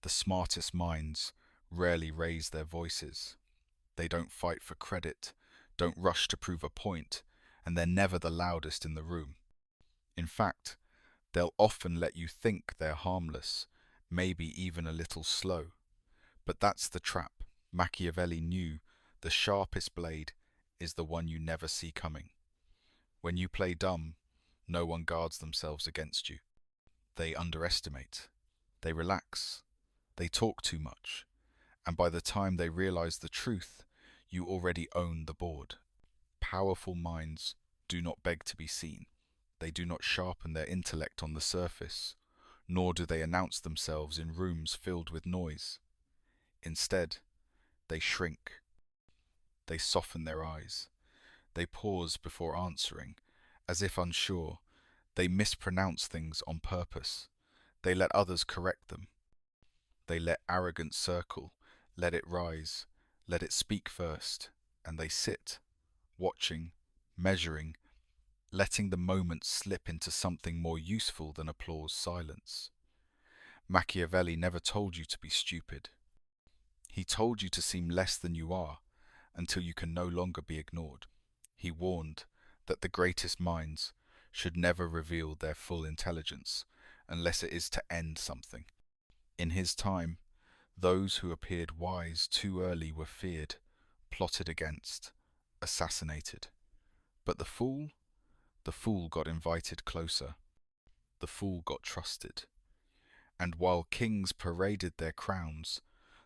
The smartest minds rarely raise their voices. They don't fight for credit, don't rush to prove a point, and they're never the loudest in the room. In fact, they'll often let you think they're harmless, maybe even a little slow. But that's the trap. Machiavelli knew the sharpest blade is the one you never see coming. When you play dumb, no one guards themselves against you. They underestimate. They relax. They talk too much. And by the time they realize the truth, you already own the board. Powerful minds do not beg to be seen. They do not sharpen their intellect on the surface, nor do they announce themselves in rooms filled with noise. Instead, they shrink. They soften their eyes. They pause before answering, as if unsure. They mispronounce things on purpose. They let others correct them. They let arrogance circle, let it rise, let it speak first, and they sit, watching, measuring, letting the moment slip into something more useful than applause silence. Machiavelli never told you to be stupid. He told you to seem less than you are, until you can no longer be ignored. He warned that the greatest minds should never reveal their full intelligence, unless it is to end something. In his time, those who appeared wise too early were feared, plotted against, assassinated. But the fool got invited closer. The fool got trusted. And while kings paraded their crowns,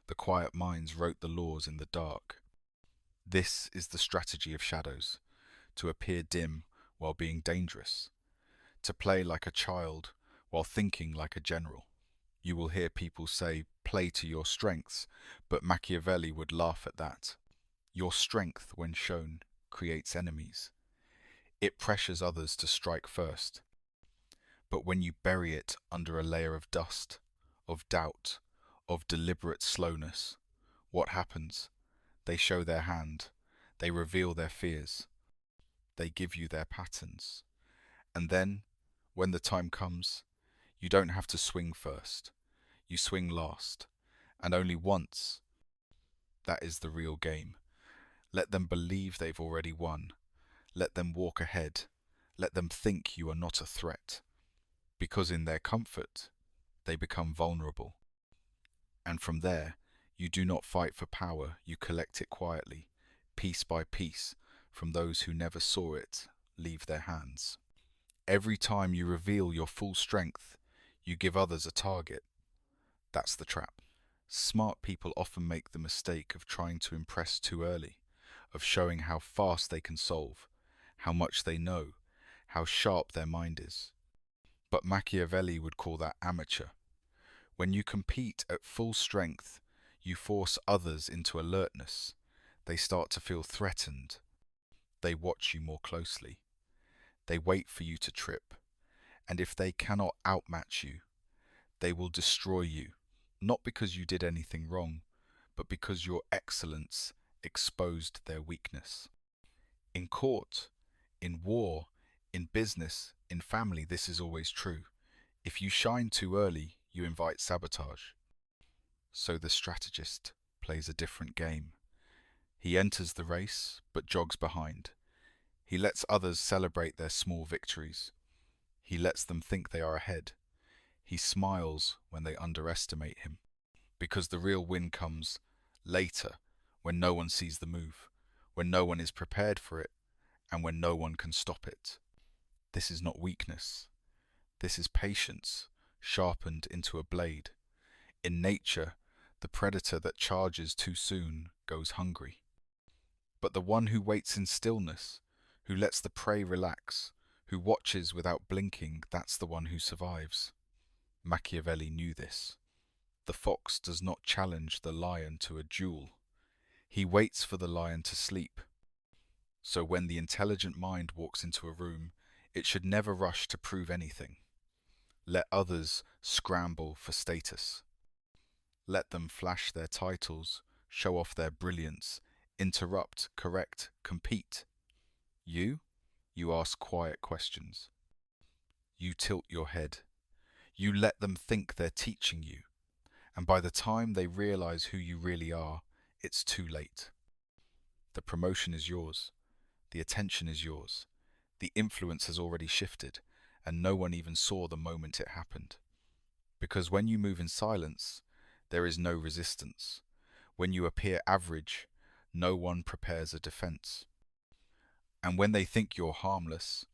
the quiet minds wrote the laws in the dark. This is the strategy of shadows, to appear dim while being dangerous, to play like a child while thinking like a general. You will hear people say, play to your strengths, but Machiavelli would laugh at that. Your strength, when shown, creates enemies. It pressures others to strike first. But when you bury it under a layer of dust, of doubt, of deliberate slowness, what happens? They show their hand. They reveal their fears. They give you their patterns. And then, when the time comes, you don't have to swing first. You swing last, and only once. That is the real game. Let them believe they've already won. Let them walk ahead. Let them think you are not a threat. Because in their comfort, they become vulnerable. And from there, you do not fight for power, you collect it quietly, piece by piece, from those who never saw it leave their hands. Every time you reveal your full strength, you give others a target. That's the trap. Smart people often make the mistake of trying to impress too early, of showing how fast they can solve, how much they know, how sharp their mind is. But Machiavelli would call that amateur. When you compete at full strength, you force others into alertness. They start to feel threatened. They watch you more closely. They wait for you to trip. And if they cannot outmatch you, they will destroy you. Not because you did anything wrong, but because your excellence exposed their weakness. In court, in war, in business, in family, this is always true. If you shine too early, you invite sabotage. So the strategist plays a different game. He enters the race, but jogs behind. He lets others celebrate their small victories. He lets them think they are ahead. He smiles when they underestimate him, because the real win comes later, when no one sees the move, when no one is prepared for it, and when no one can stop it. This is not weakness. This is patience, sharpened into a blade. In nature, the predator that charges too soon goes hungry. But the one who waits in stillness, who lets the prey relax, who watches without blinking, that's the one who survives. Machiavelli knew this. The fox does not challenge the lion to a duel. He waits for the lion to sleep. So when the intelligent mind walks into a room, it should never rush to prove anything. Let others scramble for status. Let them flash their titles, show off their brilliance, interrupt, correct, compete. You ask quiet questions. You tilt your head. You let them think they're teaching you. And by the time they realize who you really are, it's too late. The promotion is yours. The attention is yours. The influence has already shifted, and no one even saw the moment it happened. Because when you move in silence, there is no resistance. When you appear average, no one prepares a defense. And when they think you're harmless,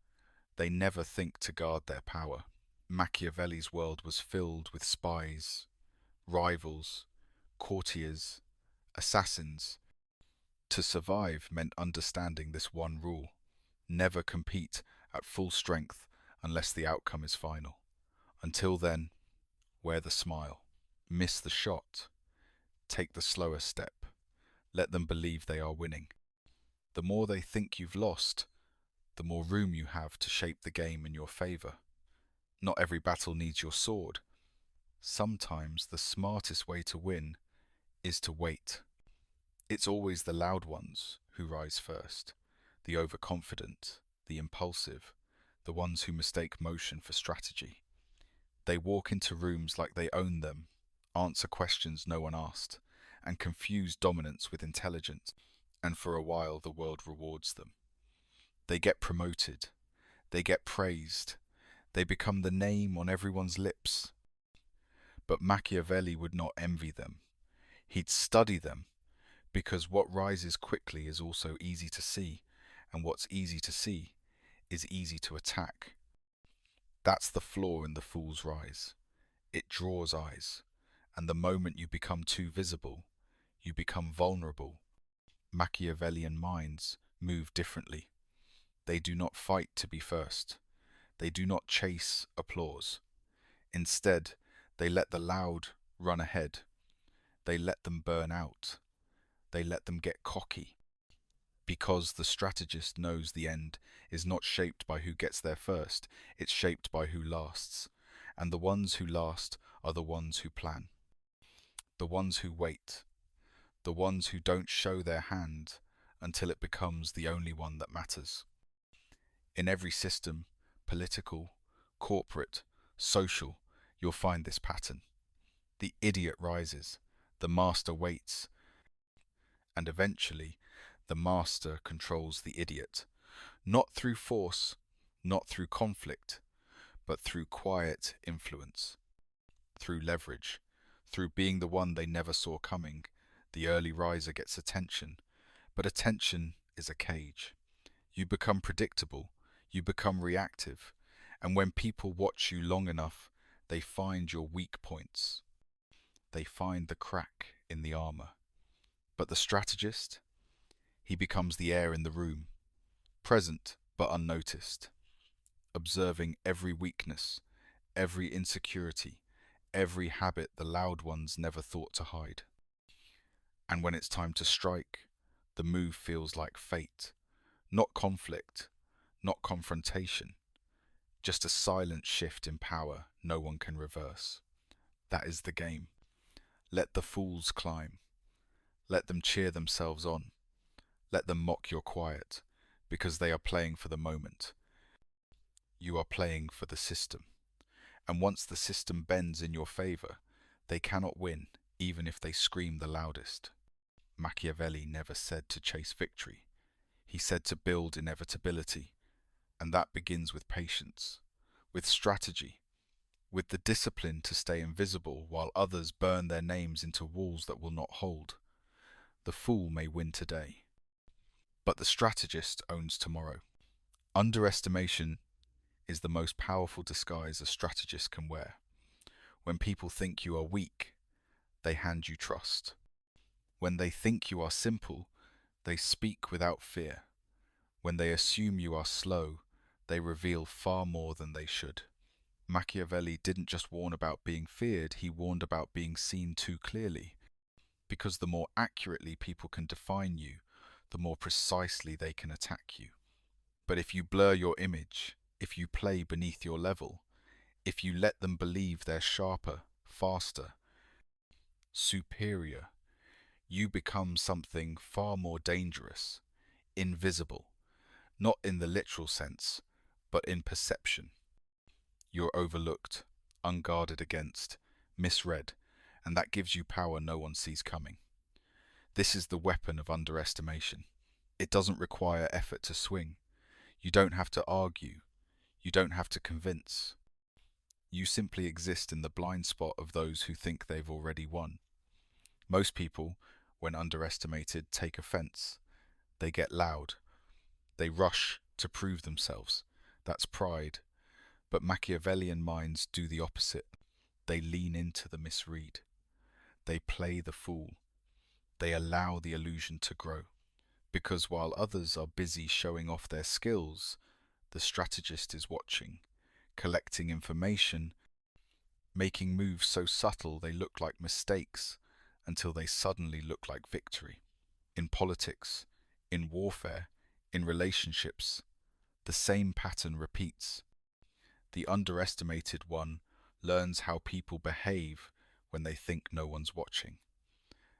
they never think to guard their power. Machiavelli's world was filled with spies, rivals, courtiers, assassins. To survive meant understanding this one rule: never compete at full strength unless the outcome is final. Until then, wear the smile, miss the shot, take the slower step, let them believe they are winning. The more they think you've lost, the more room you have to shape the game in your favor. Not every battle needs your sword. Sometimes the smartest way to win is to wait. It's always the loud ones who rise first, the overconfident, the impulsive, the ones who mistake motion for strategy. They walk into rooms like they own them, answer questions no one asked, and confuse dominance with intelligence, and for a while the world rewards them. They get promoted, they get praised, they become the name on everyone's lips. But Machiavelli would not envy them. He'd study them, because what rises quickly is also easy to see, and what's easy to see is easy to attack. That's the flaw in the fool's rise. It draws eyes, and the moment you become too visible, you become vulnerable. Machiavellian minds move differently. They do not fight to be first. They do not chase applause. Instead, they let the loud run ahead. They let them burn out. They let them get cocky. Because the strategist knows the end is not shaped by who gets there first, it's shaped by who lasts. And the ones who last are the ones who plan. The ones who wait. The ones who don't show their hand until it becomes the only one that matters. In every system, political, corporate, social, you'll find this pattern. The idiot rises, the master waits, and eventually the master controls the idiot, not through force, not through conflict, but through quiet influence, through leverage, through being the one they never saw coming. The early riser gets attention, but attention is a cage. You become predictable, you become reactive, and when people watch you long enough, they find your weak points. They find the crack in the armor. But the strategist, he becomes the air in the room, present but unnoticed, observing every weakness, every insecurity, every habit the loud ones never thought to hide. And when it's time to strike, the move feels like fate, not conflict, not confrontation, just a silent shift in power no one can reverse. That is the game. Let the fools climb. Let them cheer themselves on. Let them mock your quiet, because they are playing for the moment. You are playing for the system. And once the system bends in your favor, they cannot win, even if they scream the loudest. Machiavelli never said to chase victory. He said to build inevitability. And that begins with patience, with strategy, with the discipline to stay invisible while others burn their names into walls that will not hold. The fool may win today, but the strategist owns tomorrow. Underestimation is the most powerful disguise a strategist can wear. When people think you are weak, they hand you trust. When they think you are simple, they speak without fear. When they assume you are slow, they reveal far more than they should. Machiavelli didn't just warn about being feared, he warned about being seen too clearly. Because the more accurately people can define you, the more precisely they can attack you. But if you blur your image, if you play beneath your level, if you let them believe they're sharper, faster, superior, you become something far more dangerous, invisible, not in the literal sense, but in perception. You're overlooked, unguarded against, misread, and that gives you power no one sees coming. This is the weapon of underestimation. It doesn't require effort to swing. You don't have to argue. You don't have to convince. You simply exist in the blind spot of those who think they've already won. Most people, when underestimated, take offense. They get loud. They rush to prove themselves. That's pride. But Machiavellian minds do the opposite. They lean into the misread. They play the fool. They allow the illusion to grow. Because while others are busy showing off their skills, the strategist is watching, collecting information, making moves so subtle they look like mistakes until they suddenly look like victory. In politics, in warfare, in relationships, the same pattern repeats. The underestimated one learns how people behave when they think no one's watching.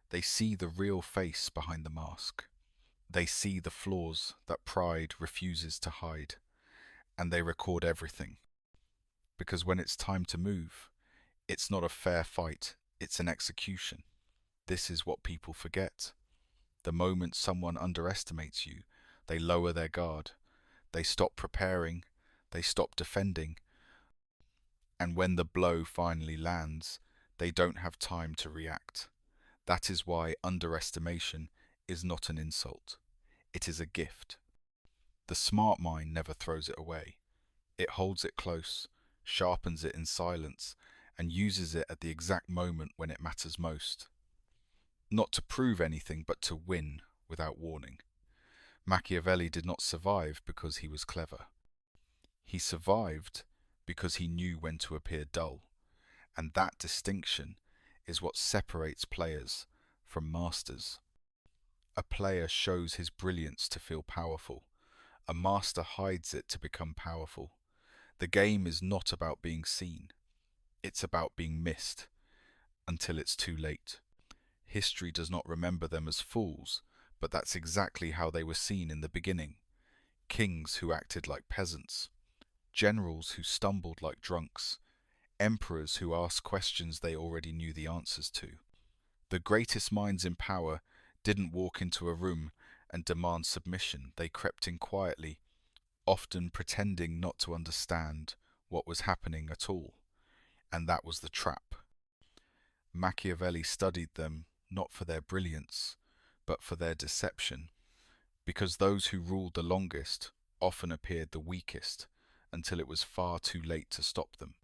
They see the real face behind the mask. They see the flaws that pride refuses to hide, and they record everything. Because when it's time to move, it's not a fair fight, it's an execution. This is what people forget. The moment someone underestimates you, they lower their guard. They stop preparing, they stop defending, and when the blow finally lands, they don't have time to react. That is why underestimation is not an insult. It is a gift. The smart mind never throws it away. It holds it close, sharpens it in silence, and uses it at the exact moment when it matters most. Not to prove anything, but to win without warning. Machiavelli did not survive because he was clever. He survived because he knew when to appear dull, and that distinction is what separates players from masters. A player shows his brilliance to feel powerful. A master hides it to become powerful. The game is not about being seen. It's about being missed until it's too late. History does not remember them as fools, but that's exactly how they were seen in the beginning. Kings who acted like peasants, generals who stumbled like drunks, emperors who asked questions they already knew the answers to. The greatest minds in power didn't walk into a room and demand submission. They crept in quietly, often pretending not to understand what was happening at all. And that was the trap. Machiavelli studied them not for their brilliance, but for their deception, because those who ruled the longest often appeared the weakest until it was far too late to stop them.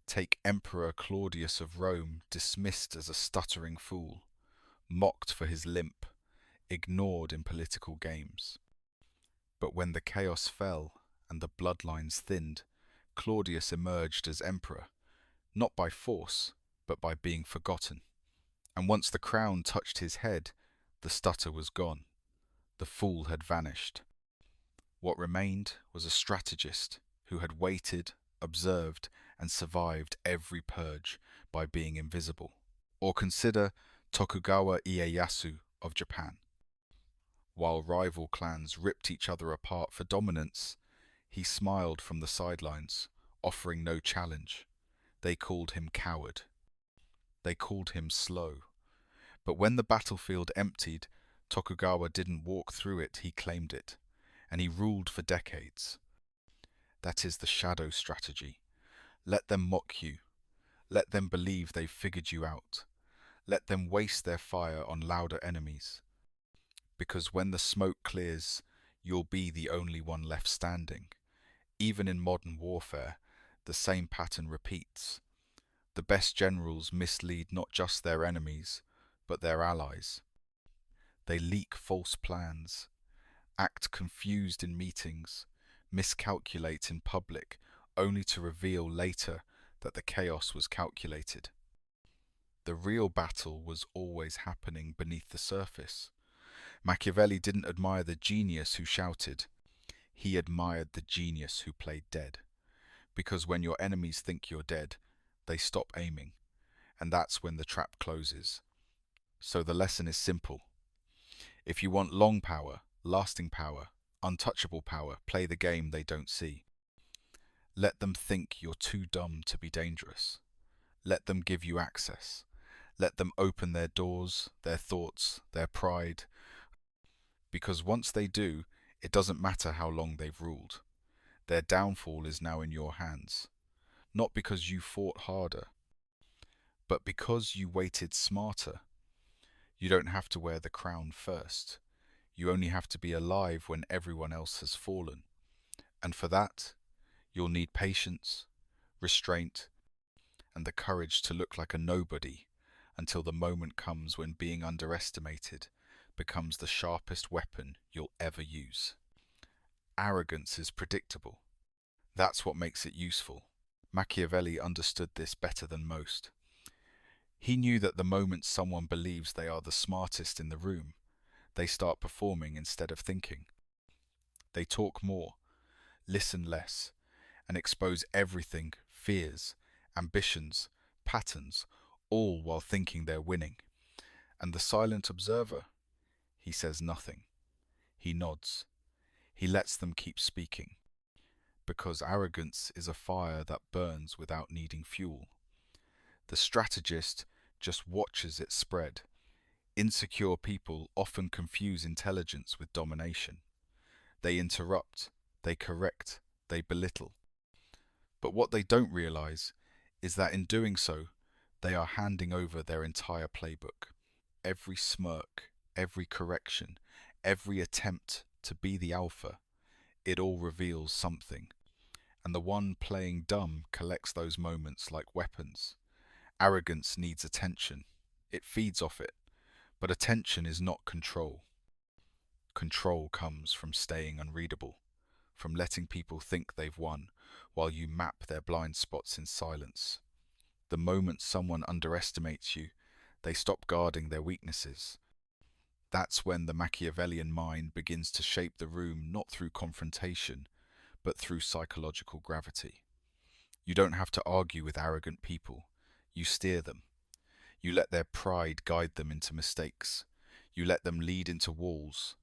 Take Emperor Claudius of Rome, dismissed as a stuttering fool, mocked for his limp, ignored in political games. But when the chaos fell and the bloodlines thinned, Claudius emerged as emperor, not by force, but by being forgotten. And once the crown touched his head, the stutter was gone. The fool had vanished. What remained was a strategist who had waited, observed, and survived every purge by being invisible. Or consider Tokugawa Ieyasu of Japan. While rival clans ripped each other apart for dominance, he smiled from the sidelines, offering no challenge. They called him coward. They called him slow. But when the battlefield emptied, Tokugawa didn't walk through it, he claimed it, and he ruled for decades. That is the shadow strategy. Let them mock you. Let them believe they've figured you out. Let them waste their fire on louder enemies. Because when the smoke clears, you'll be the only one left standing. Even in modern warfare, the same pattern repeats. The best generals mislead not just their enemies, but their allies. They leak false plans, act confused in meetings, miscalculate in public, only to reveal later that the chaos was calculated. The real battle was always happening beneath the surface. Machiavelli didn't admire the genius who shouted. He admired the genius who played dead. Because when your enemies think you're dead, they stop aiming, and that's when the trap closes. So the lesson is simple. If you want long power, lasting power, untouchable power, play the game they don't see. Let them think you're too dumb to be dangerous. Let them give you access. Let them open their doors, their thoughts, their pride, because once they do, it doesn't matter how long they've ruled. Their downfall is now in your hands, not because you fought harder, but because you waited smarter. You don't have to wear the crown first. You only have to be alive when everyone else has fallen. And for that, you'll need patience, restraint, and the courage to look like a nobody until the moment comes when being underestimated becomes the sharpest weapon you'll ever use. Arrogance is predictable. That's what makes it useful. Machiavelli understood this better than most. He knew that the moment someone believes they are the smartest in the room, they start performing instead of thinking. They talk more, listen less, and expose everything, fears, ambitions, patterns, all while thinking they're winning. And the silent observer, he says nothing. He nods. He lets them keep speaking. Because arrogance is a fire that burns without needing fuel. The strategist just watches it spread. Insecure people often confuse intelligence with domination. They interrupt, they correct, they belittle. But what they don't realize is that in doing so, they are handing over their entire playbook. Every smirk, every correction, every attempt to be the alpha, it all reveals something. And the one playing dumb collects those moments like weapons. Arrogance needs attention. It feeds off it. But attention is not control. Control comes from staying unreadable, from letting people think they've won while you map their blind spots in silence. The moment someone underestimates you, they stop guarding their weaknesses. That's when the Machiavellian mind begins to shape the room not through confrontation, but through psychological gravity. You don't have to argue with arrogant people. You steer them. You let their pride guide them into mistakes. You let them lead into walls.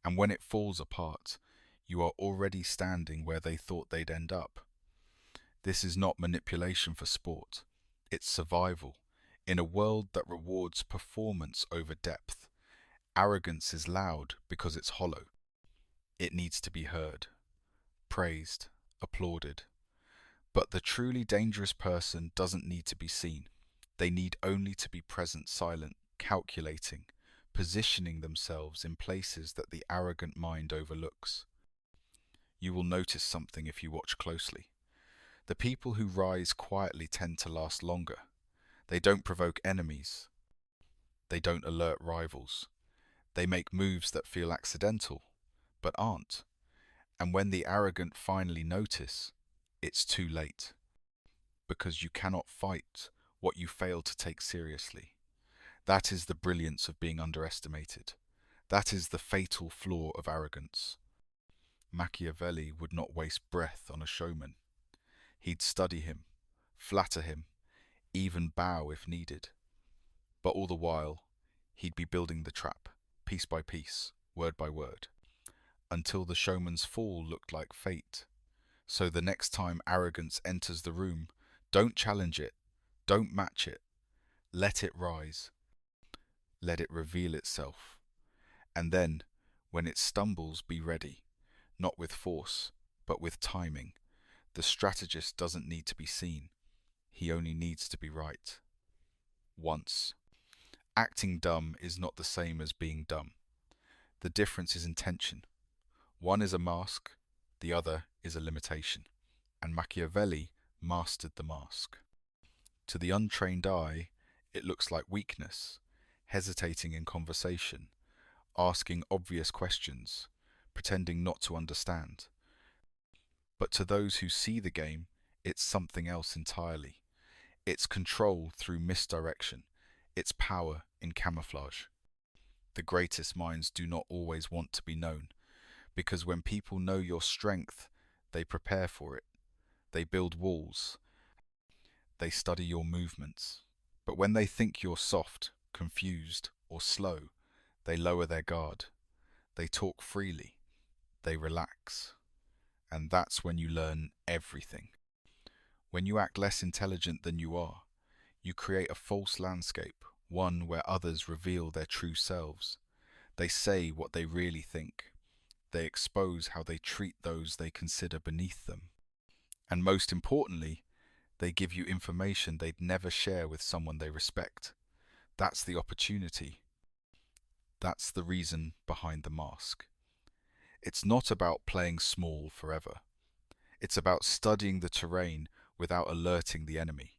And when it falls apart, you are already standing where they thought they'd end up. This is not manipulation for sport. It's survival. In a world that rewards performance over depth, arrogance is loud because it's hollow. It needs to be heard, praised, applauded. But the truly dangerous person doesn't need to be seen. They need only to be present, silent, calculating, positioning themselves in places that the arrogant mind overlooks. You will notice something if you watch closely. The people who rise quietly tend to last longer. They don't provoke enemies. They don't alert rivals. They make moves that feel accidental, but aren't. And when the arrogant finally notice, it's too late. Because you cannot fight what you fail to take seriously. That is the brilliance of being underestimated. That is the fatal flaw of arrogance. Machiavelli would not waste breath on a showman. He'd study him, flatter him, even bow if needed. But all the while, he'd be building the trap, piece by piece, word by word, until the showman's fall looked like fate. So the next time arrogance enters the room, don't challenge it, don't match it, let it rise. Let it reveal itself. And then, when it stumbles, be ready, not with force, but with timing. The strategist doesn't need to be seen. He only needs to be right. Once. Acting dumb is not the same as being dumb. The difference is intention. One is a mask, the other is a limitation. And Machiavelli mastered the mask. To the untrained eye, it looks like weakness, hesitating in conversation, asking obvious questions, pretending not to understand. But to those who see the game, it's something else entirely. It's control through misdirection. It's power in camouflage. The greatest minds do not always want to be known, because when people know your strength, they prepare for it. They build walls. They study your movements. But when they think you're soft, confused, or slow, they lower their guard. They talk freely. They relax. And that's when you learn everything. When you act less intelligent than you are, You create a false landscape, one where others reveal their true selves. They say what they really think. They expose how they treat those they consider beneath them. And most importantly, they give you information they'd never share with someone they respect. That's the opportunity. That's the reason behind the mask. It's not about playing small forever. It's about studying the terrain without alerting the enemy.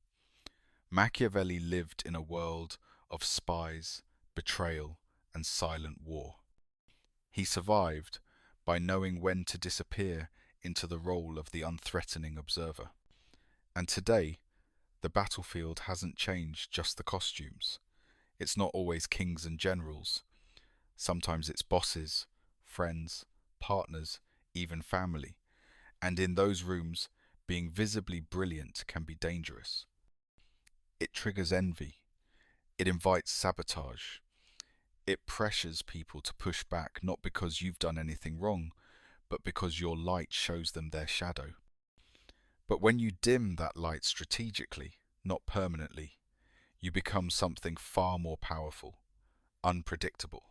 Machiavelli lived in a world of spies, betrayal, and silent war. He survived by knowing when to disappear into the role of the unthreatening observer. And today, the battlefield hasn't changed just the costumes. It's not always kings and generals. Sometimes it's bosses, friends, partners, even family. And in those rooms, being visibly brilliant can be dangerous. It triggers envy. It invites sabotage. It pressures people to push back, not because you've done anything wrong, but because your light shows them their shadow. But when you dim that light strategically, not permanently, you become something far more powerful, unpredictable.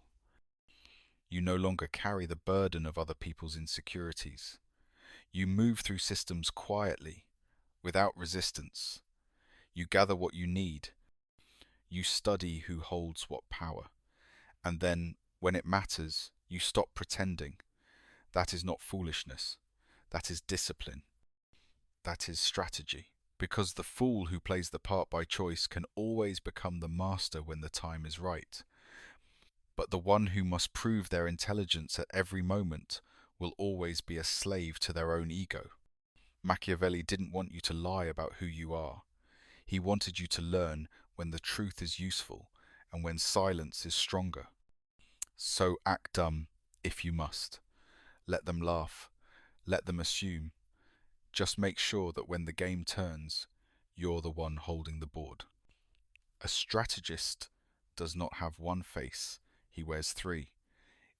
You no longer carry the burden of other people's insecurities. You move through systems quietly, without resistance. You gather what you need. You study who holds what power. And then, when it matters, you stop pretending. That is not foolishness. That is discipline. That is strategy. Because the fool who plays the part by choice can always become the master when the time is right. But the one who must prove their intelligence at every moment will always be a slave to their own ego. Machiavelli didn't want you to lie about who you are. He wanted you to learn when the truth is useful and when silence is stronger. So act dumb if you must. Let them laugh. Let them assume. Just make sure that when the game turns, you're the one holding the board. A strategist does not have one face. He wears three.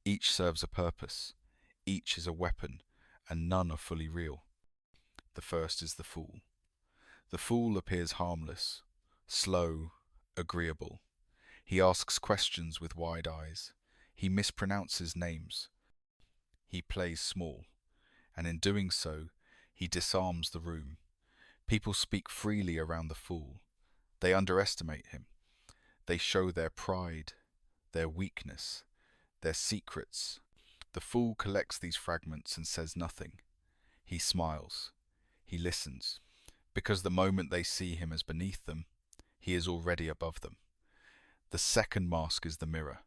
Each serves a purpose. Each is a weapon, and none are fully real. The first is the fool. The fool appears harmless, slow, agreeable. He asks questions with wide eyes. He mispronounces names. He plays small, and in doing so, he disarms the room. People speak freely around the fool. They underestimate him. They show their pride, their weakness, their secrets. The fool collects these fragments and says nothing. He smiles. He listens. Because the moment they see him as beneath them, he is already above them. The second mask is the mirror.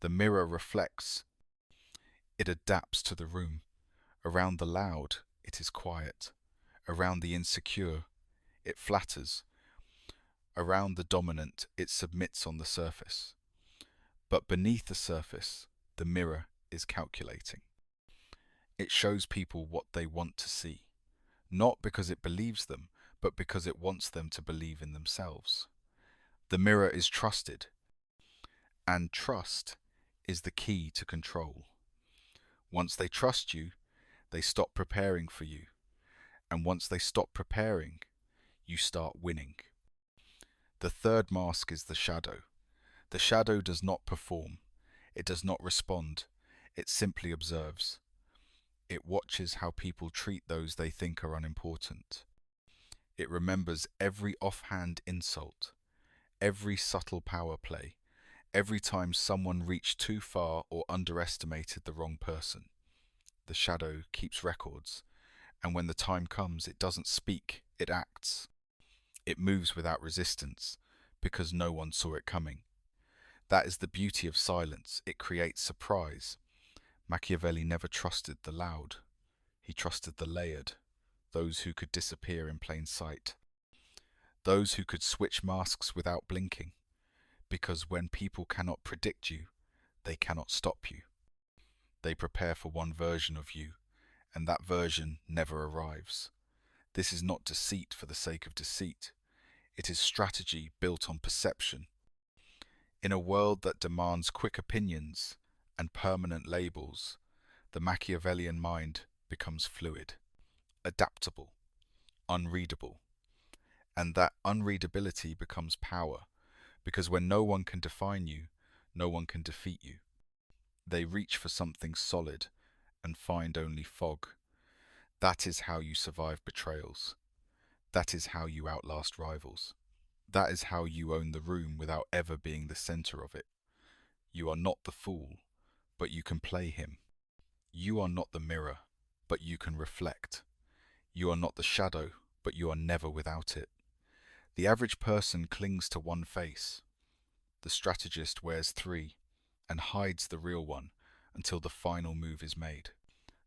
The mirror reflects. It adapts to the room. Around the loud, it is quiet. Around the insecure, it flatters. Around the dominant, it submits on the surface. But beneath the surface, the mirror is calculating. It shows people what they want to see, not because it believes them, but because it wants them to believe in themselves. The mirror is trusted, and trust is the key to control. Once they trust you, they stop preparing for you. And once they stop preparing, you start winning. The third mask is the shadow. The shadow does not perform. It does not respond. It simply observes. It watches how people treat those they think are unimportant. It remembers every offhand insult, every subtle power play, every time someone reached too far or underestimated the wrong person. The shadow keeps records, and when the time comes, it doesn't speak, it acts. It moves without resistance, because no one saw it coming. That is the beauty of silence. It creates surprise. Machiavelli never trusted the loud. He trusted the layered, those who could disappear in plain sight, those who could switch masks without blinking, because when people cannot predict you, they cannot stop you. They prepare for one version of you, and that version never arrives. This is not deceit for the sake of deceit. It is strategy built on perception. In a world that demands quick opinions and permanent labels, the Machiavellian mind becomes fluid, adaptable, unreadable. And that unreadability becomes power, because when no one can define you, no one can defeat you. They reach for something solid and find only fog. That is how you survive betrayals. That is how you outlast rivals. That is how you own the room without ever being the center of it. You are not the fool, but you can play him. You are not the mirror, but you can reflect. You are not the shadow, but you are never without it. The average person clings to one face. The strategist wears three and hides the real one until the final move is made.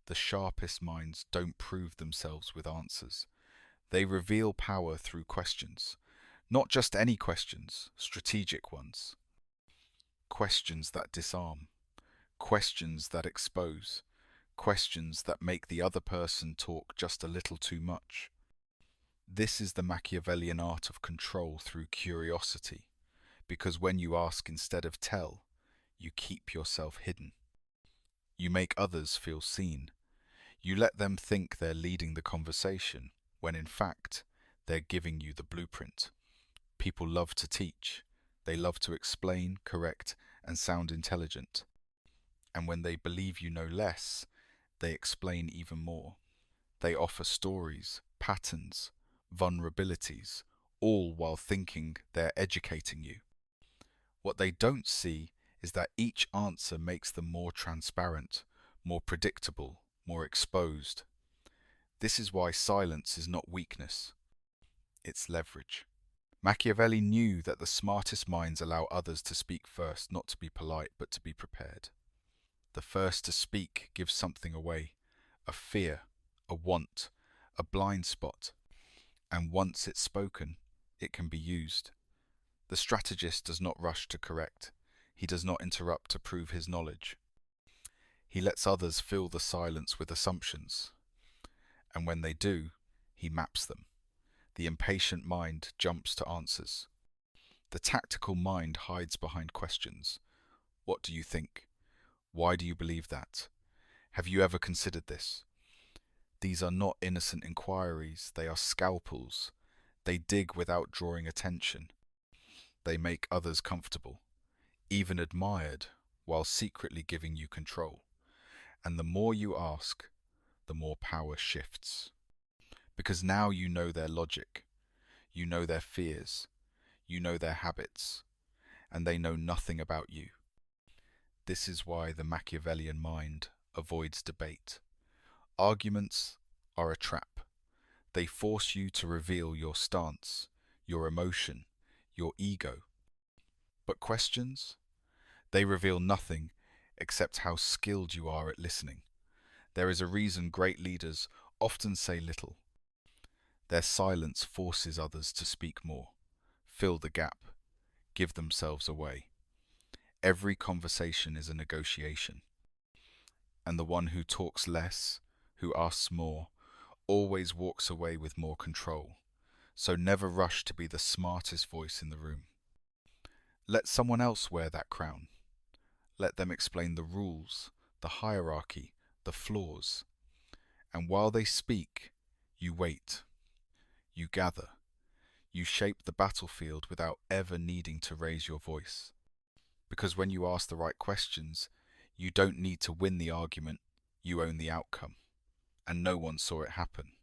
The sharpest minds don't prove themselves with answers. They reveal power through questions. Not just any questions, strategic ones. Questions that disarm. Questions that expose. Questions that make the other person talk just a little too much. This is the Machiavellian art of control through curiosity, because when you ask instead of tell, you keep yourself hidden. You make others feel seen. You let them think they're leading the conversation, when in fact, they're giving you the blueprint. People love to teach. They love to explain, correct, and sound intelligent. And when they believe you know less, they explain even more. They offer stories, patterns, vulnerabilities, all while thinking they're educating you. What they don't see is that each answer makes them more transparent, more predictable, more exposed. This is why silence is not weakness, it's leverage. Machiavelli knew that the smartest minds allow others to speak first, not to be polite, but to be prepared. The first to speak gives something away, a fear, a want, a blind spot. And once it's spoken, it can be used. The strategist does not rush to correct. He does not interrupt to prove his knowledge. He lets others fill the silence with assumptions. And when they do, he maps them. The impatient mind jumps to answers. The tactical mind hides behind questions. What do you think? Why do you believe that? Have you ever considered this? These are not innocent inquiries, they are scalpels. They dig without drawing attention. They make others comfortable, even admired, while secretly giving you control. And the more you ask, the more power shifts. Because now you know their logic, you know their fears, you know their habits, and they know nothing about you. This is why the Machiavellian mind avoids debate. Arguments are a trap. They force you to reveal your stance, your emotion, your ego. But questions? They reveal nothing except how skilled you are at listening. There is a reason great leaders often say little. Their silence forces others to speak more, fill the gap, give themselves away. Every conversation is a negotiation. And the one who talks less, who asks more, always walks away with more control. So never rush to be the smartest voice in the room. Let someone else wear that crown. Let them explain the rules, the hierarchy, the flaws. And while they speak, you wait. You gather. You shape the battlefield without ever needing to raise your voice. Because when you ask the right questions, you don't need to win the argument, you own the outcome. And no one saw it happen.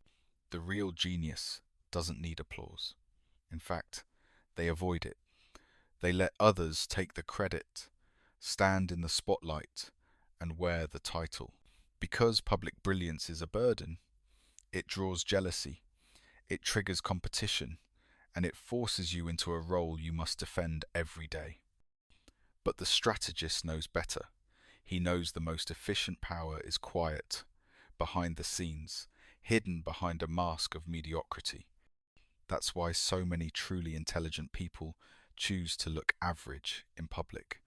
The real genius doesn't need applause. In fact, they avoid it. They let others take the credit, stand in the spotlight, and wear the title. Because public brilliance is a burden, it draws jealousy, it triggers competition, and it forces you into a role you must defend every day. But the strategist knows better. He knows the most efficient power is quiet, behind the scenes, hidden behind a mask of mediocrity. That's why so many truly intelligent people choose to look average in public,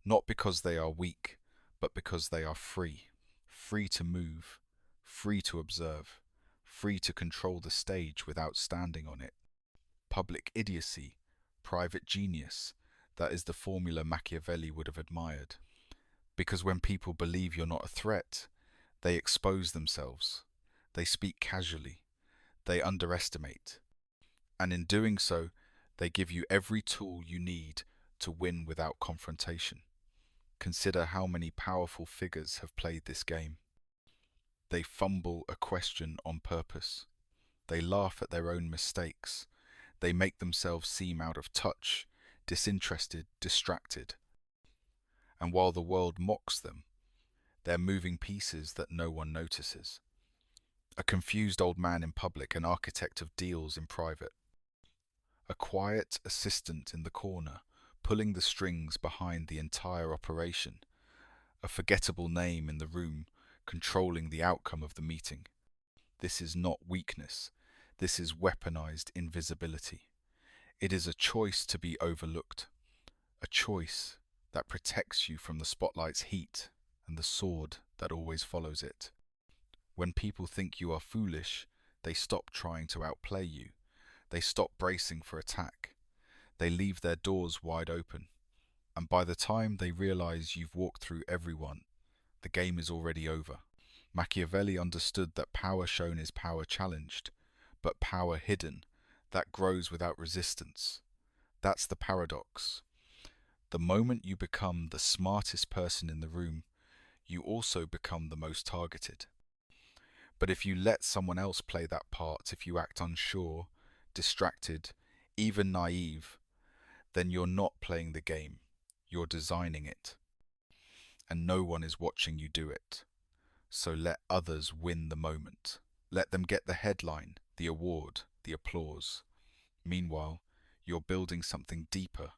not because they are weak, but because they are free. Free to move, free to observe, free to control the stage without standing on it. Public idiocy, private genius, that is the formula Machiavelli would have admired. Because when people believe you're not a threat, they expose themselves. They speak casually. They underestimate. And in doing so, they give you every tool you need to win without confrontation. Consider how many powerful figures have played this game. They fumble a question on purpose. They laugh at their own mistakes. They make themselves seem out of touch, disinterested, distracted. And while the world mocks them, they're moving pieces that no one notices. A confused old man in public, an architect of deals in private. A quiet assistant in the corner, pulling the strings behind the entire operation. A forgettable name in the room, controlling the outcome of the meeting. This is not weakness. This is weaponized invisibility. It is a choice to be overlooked. A choice that protects you from the spotlight's heat and the sword that always follows it. When people think you are foolish, they stop trying to outplay you. They stop bracing for attack. They leave their doors wide open. And by the time they realize you've walked through everyone, the game is already over. Machiavelli understood that power shown is power challenged, but power hidden, that grows without resistance. That's the paradox. The moment you become the smartest person in the room, you also become the most targeted. But if you let someone else play that part, if you act unsure, distracted, even naive, then you're not playing the game, you're designing it. And no one is watching you do it. So let others win the moment. Let them get the headline, the award, the applause. Meanwhile, you're building something deeper,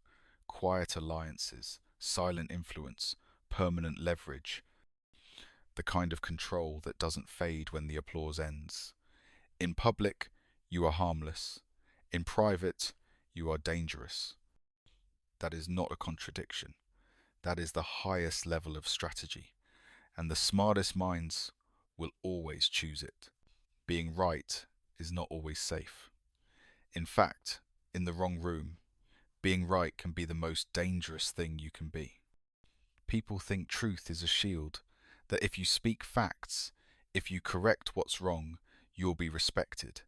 quiet alliances, silent influence, permanent leverage, the kind of control that doesn't fade when the applause ends. In public, you are harmless. In private, you are dangerous. That is not a contradiction. That is the highest level of strategy, and the smartest minds will always choose it. Being right is not always safe. In fact, in the wrong room, being right can be the most dangerous thing you can be. People think truth is a shield, that if you speak facts, if you correct what's wrong, you'll be respected.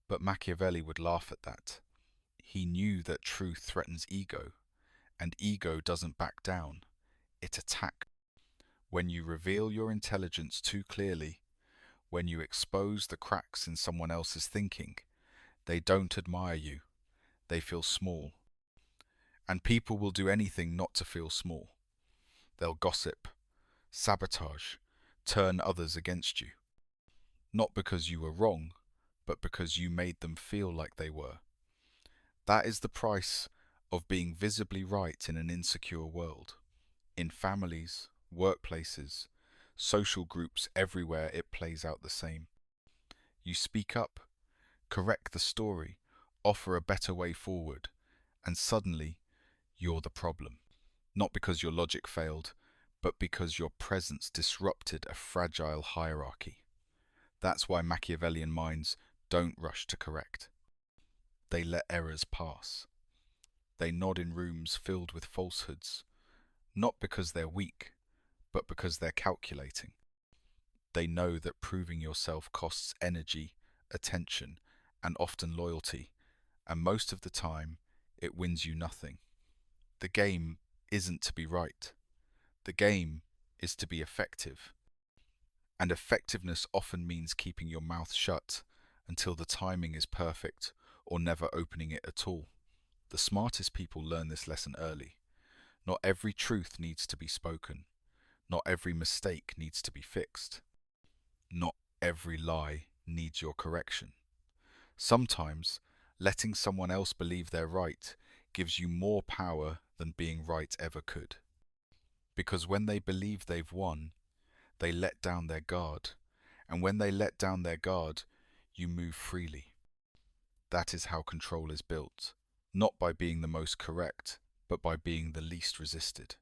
But Machiavelli would laugh at that. He knew that truth threatens ego, and ego doesn't back down. It attacks. When you reveal your intelligence too clearly, when you expose the cracks in someone else's thinking, they don't admire you. They feel small. And people will do anything not to feel small. They'll gossip, sabotage, turn others against you. Not because you were wrong, but because you made them feel like they were. That is the price of being visibly right in an insecure world. In families, workplaces, social groups, everywhere it plays out the same. You speak up, correct the story, offer a better way forward, and suddenly you're the problem. Not because your logic failed, but because your presence disrupted a fragile hierarchy. That's why Machiavellian minds don't rush to correct. They let errors pass. They nod in rooms filled with falsehoods, not because they're weak, but because they're calculating. They know that proving yourself costs energy, attention, and often loyalty, and most of the time, it wins you nothing. The game isn't to be right. The game is to be effective. And effectiveness often means keeping your mouth shut until the timing is perfect, or never opening it at all. The smartest people learn this lesson early. Not every truth needs to be spoken. Not every mistake needs to be fixed. Not every lie needs your correction. Sometimes, letting someone else believe they're right gives you more power than being right ever could. Because when they believe they've won, they let down their guard. And when they let down their guard, you move freely. That is how control is built. Not by being the most correct, but by being the least resisted.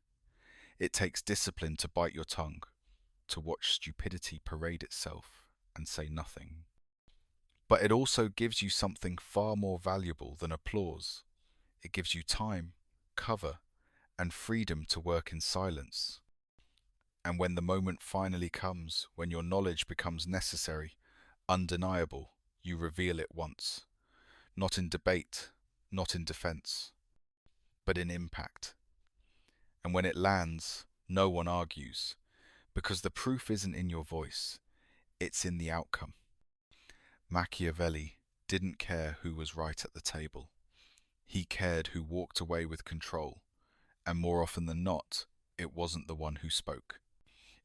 It takes discipline to bite your tongue, to watch stupidity parade itself and say nothing. But it also gives you something far more valuable than applause. It gives you time, cover, and freedom to work in silence. And when the moment finally comes, when your knowledge becomes necessary, undeniable, you reveal it once. not in debate, not in defense, but in impact. And when it lands, no one argues, because the proof isn't in your voice, it's in the outcome. Machiavelli didn't care who was right at the table. He cared who walked away with control, and more often than not, it wasn't the one who spoke.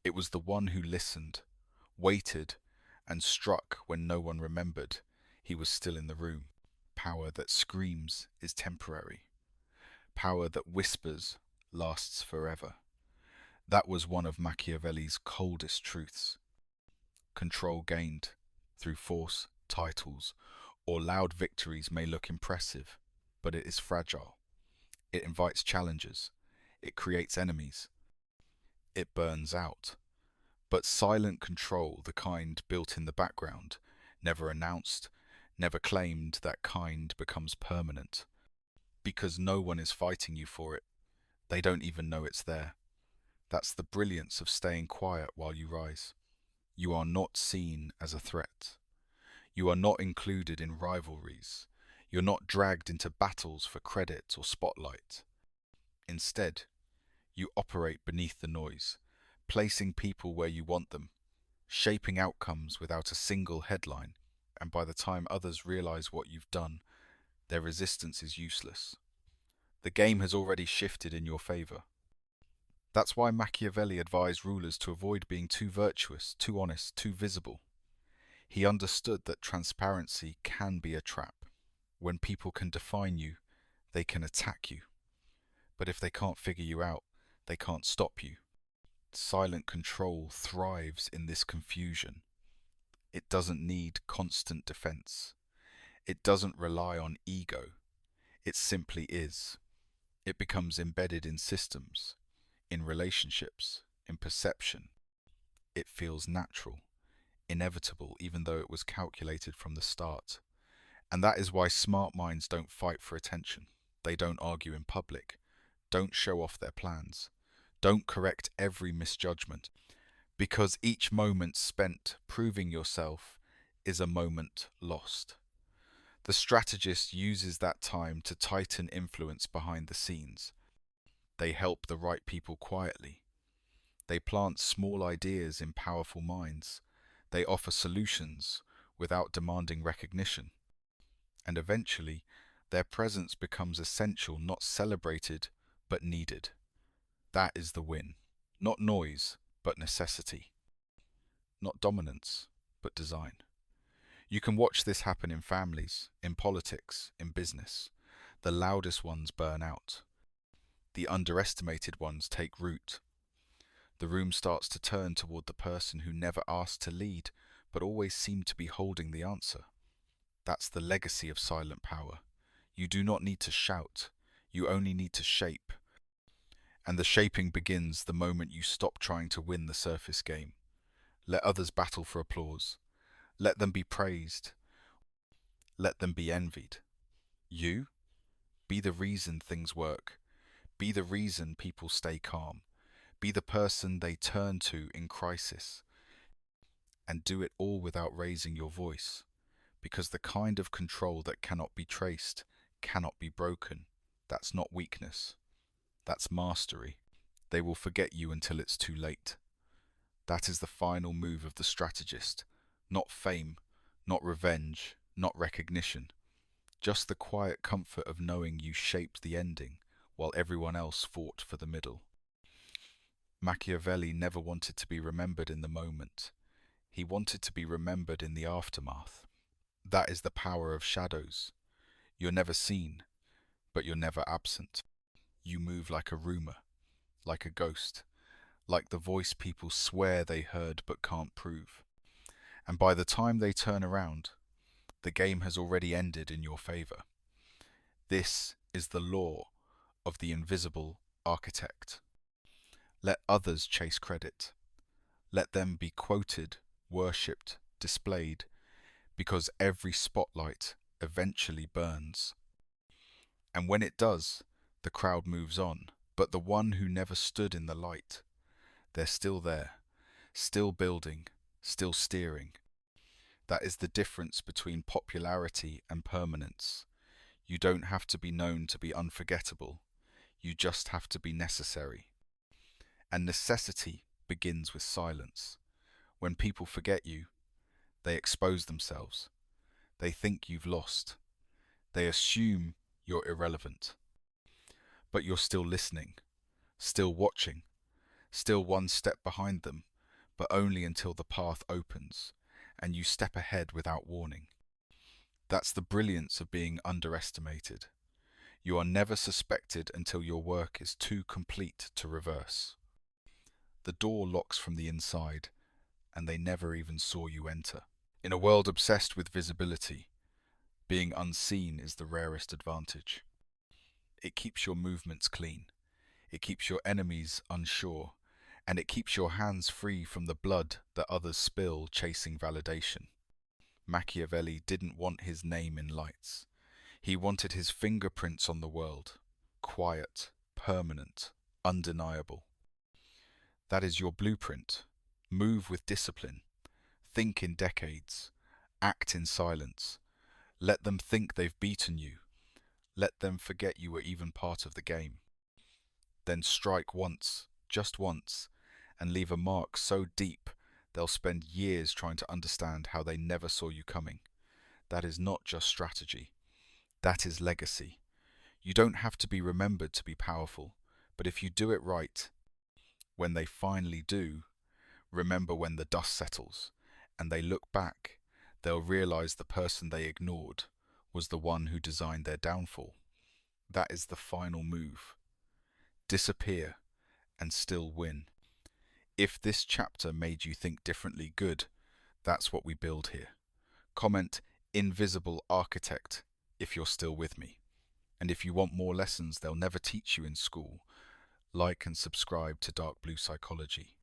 It was the one who listened, waited, and struck when no one remembered he was still in the room. Power that screams is temporary. Power that whispers lasts forever. That was one of Machiavelli's coldest truths. Control gained through force, titles, or loud victories may look impressive, but it is fragile. It invites challenges. It creates enemies. It burns out. But silent control, the kind built in the background, never announced, never claimed, that kind becomes permanent. Because no one is fighting you for it. They don't even know it's there. That's the brilliance of staying quiet while you rise. You are not seen as a threat. You are not included in rivalries. You're not dragged into battles for credit or spotlight. Instead, you operate beneath the noise, placing people where you want them, shaping outcomes without a single headline, and by the time others realize what you've done, their resistance is useless. The game has already shifted in your favor. That's why Machiavelli advised rulers to avoid being too virtuous, too honest, too visible. He understood that transparency can be a trap. When people can define you, they can attack you. But if they can't figure you out, they can't stop you. Silent control thrives in this confusion. It doesn't need constant defense. It doesn't rely on ego. It simply is. It becomes embedded in systems, in relationships, in perception. It feels natural, inevitable, even though it was calculated from the start. And that is why smart minds don't fight for attention. They don't argue in public, don't show off their plans, don't correct every misjudgment, because each moment spent proving yourself is a moment lost. The strategist uses that time to tighten influence behind the scenes. They help the right people quietly. They plant small ideas in powerful minds. They offer solutions without demanding recognition. And eventually, their presence becomes essential, not celebrated, but needed. That is the win. Not noise, but necessity. Not dominance, but design. You can watch this happen in families, in politics, in business. The loudest ones burn out. The underestimated ones take root. The room starts to turn toward the person who never asked to lead, but always seemed to be holding the answer. That's the legacy of silent power. You do not need to shout. You only need to shape. And the shaping begins the moment you stop trying to win the surface game. Let others battle for applause. Let them be praised. Let them be envied. You? Be the reason things work. Be the reason people stay calm. Be the person they turn to in crisis. And do it all without raising your voice. Because the kind of control that cannot be traced, cannot be broken, that's not weakness. That's mastery. They will forget you until it's too late. That is the final move of the strategist. Not fame, not revenge, not recognition. Just the quiet comfort of knowing you shaped the ending while everyone else fought for the middle. Machiavelli never wanted to be remembered in the moment. He wanted to be remembered in the aftermath. That is the power of shadows. You're never seen, but you're never absent. You move like a rumor, like a ghost, like the voice people swear they heard but can't prove. And by the time they turn around, the game has already ended in your favor. This is the law of the invisible architect. Let others chase credit. Let them be quoted, worshipped, displayed, because every spotlight eventually burns. And when it does, the crowd moves on, but the one who never stood in the light, they're still there, still building, still steering. That is the difference between popularity and permanence. You don't have to be known to be unforgettable. You just have to be necessary. And necessity begins with silence. When people forget you, they expose themselves. They think you've lost. They assume you're irrelevant. But you're still listening, still watching, still one step behind them, but only until the path opens and you step ahead without warning. That's the brilliance of being underestimated. You are never suspected until your work is too complete to reverse. The door locks from the inside, and they never even saw you enter. In a world obsessed with visibility, being unseen is the rarest advantage. It keeps your movements clean. It keeps your enemies unsure, and it keeps your hands free from the blood that others spill chasing validation. Machiavelli didn't want his name in lights. He wanted his fingerprints on the world, quiet, permanent, undeniable. That is your blueprint. Move with discipline. Think in decades. Act in silence. Let them think they've beaten you. Let them forget you were even part of the game. Then strike once, just once, and leave a mark so deep they'll spend years trying to understand how they never saw you coming. That is not just strategy. That is legacy. You don't have to be remembered to be powerful, but if you do it right, when they finally do, remember when the dust settles, and they look back, they'll realize the person they ignored was the one who designed their downfall. That is the final move. Disappear and still win. If this chapter made you think differently, good. That's what we build here. Comment "Invisible Architect" if you're still with me. And if you want more lessons they'll never teach you in school, like and subscribe to Dark Blue Psychology.